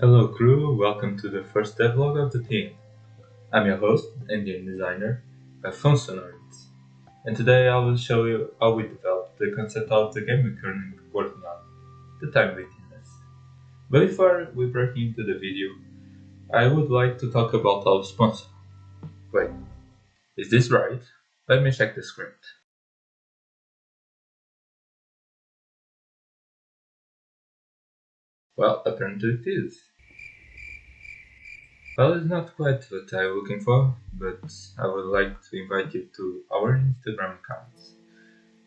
Hello crew, welcome to the first devlog of the team. I'm your host and game designer, Alfonso Norris, and today I will show you how we developed the concept of the game we're currently working on, the time witness. But before we break into the video, I would like to talk about our sponsor. Wait, is this right? Let me check the script. Well, apparently it is. Well, it's not quite what I'm looking for, but I would like to invite you to our Instagram accounts.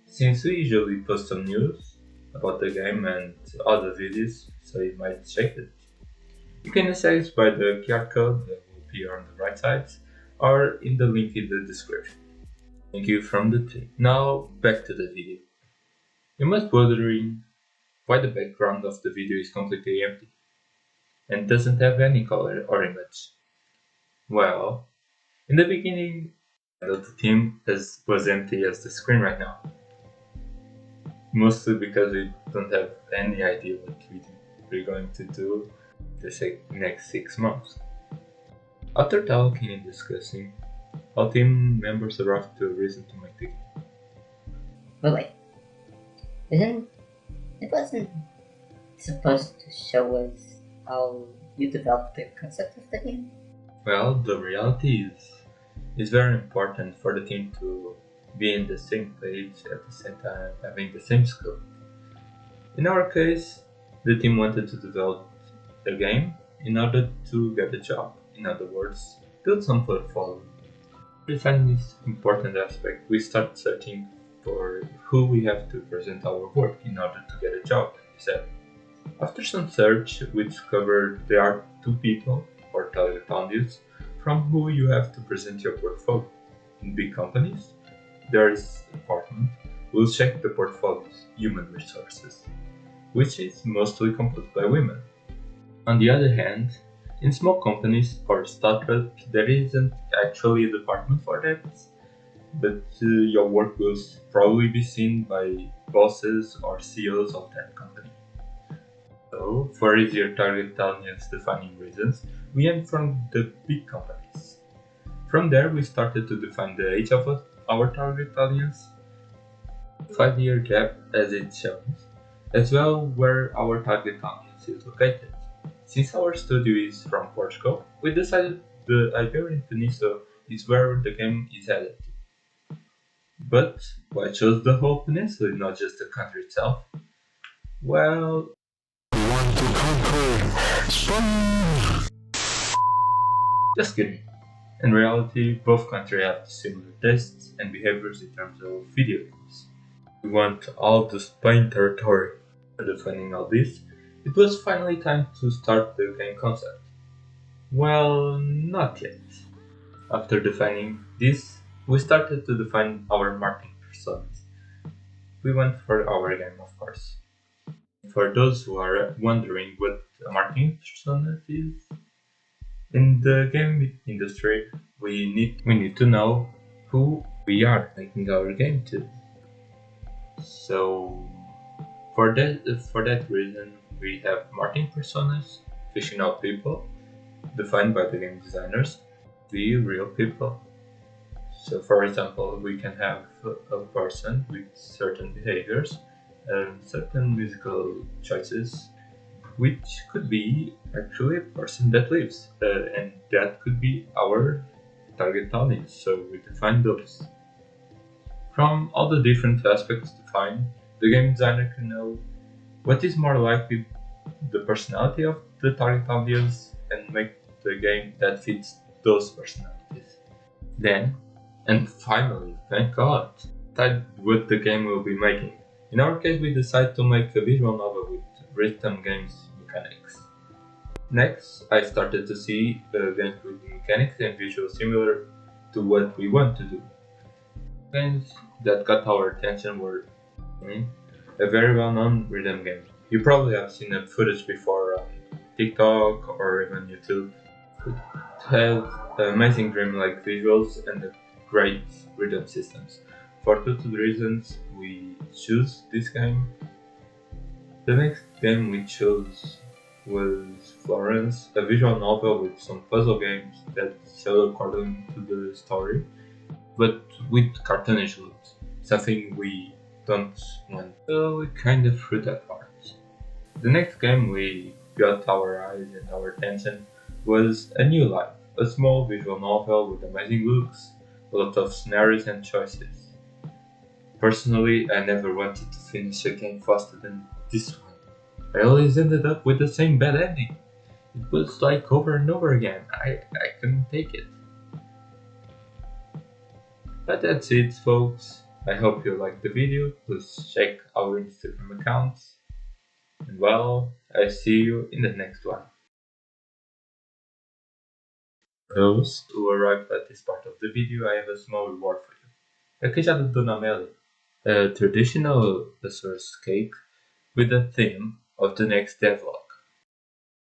Since we usually post some news about the game and other videos, so you might check it. You can access by the QR code that will appear on the right side or in the link in the description. Thank you from the team. Now back to the video. You must be wondering why the background of the video is completely empty and doesn't have any color or image. Well, in the beginning, the theme was empty as the screen right now. Mostly because we don't have any idea what we're going to do the next 6 months. After talking and discussing, our team members arrived to a reason to make the game. But wait, it wasn't supposed to show us how you developed the concept of the game? Well, the reality is it's very important for the team to be in the same page at the same time, having the same scope. In our case, the team wanted to develop the game in order to get a job. In other words, build some portfolio. To define this important aspect, we start searching for who we have to present our work in order to get a job, he said. After some search, we discovered there are two people, or target audience, from who you have to present your portfolio. In big companies, there is a department who will check the portfolio's human resources, which is mostly composed by women. On the other hand, in small companies or startups, there isn't actually a department for that, but your work will probably be seen by bosses or CEOs of that company. So, for easier target audience defining reasons, we aim from the big companies. From there, we started to define the age of our target audience, 5-year gap as it shows, as well where our target audience is located. Since our studio is from Portugal, we decided the Iberian Peninsula is where the game is headed. But why chose the whole peninsula, not just the country itself? Well, want to conquer Spain? Just kidding. In reality, both countries have similar tastes and behaviors in terms of video games. We want all the Spain territory. After defining all this, it was finally time to start the game concept. Well, not yet. After defining this, we started to define our marketing personas. We went for our game, of course. For those who are wondering what a marketing persona is, in the game industry, we need to know who we are making our game to. So, for that reason, we have marketing personas, fishing out people, defined by the game designers, the real people. So, for example, we can have a person with certain behaviors and certain musical choices, which could be actually a person that lives, and that could be our target audience. So, we define those. From all the different aspects defined, the game designer can know what is more likely the personality of the target audience and make the game that fits those personalities. Then, and finally, thank God, decide what the game will be making. In our case, we decide to make a visual novel with rhythm games mechanics. Next, I started to see games with mechanics and visuals similar to what we want to do. Games that got our attention were a very well-known rhythm game. You probably have seen the footage before on TikTok or even YouTube. It has amazing dreamlike visuals and great rhythm systems. For two reasons we choose this game. The next game we chose was Florence, a visual novel with some puzzle games that sell according to the story, but with cartoonish looks, something we don't want. So we kind of threw that part. The next game we got our eyes and our attention was A New Life, a small visual novel with amazing looks, a lot of scenarios and choices. Personally, I never wanted to finish a game faster than this one. I always ended up with the same bad ending. It was like over and over again. I couldn't take it. But that's it, folks. I hope you liked the video. Please check our Instagram accounts. And well, I see you in the next one. For those who arrived at this part of the video, I have a small reward for you. A queijada de Dona Amélia, a traditional Açores cake with the theme of the next devlog.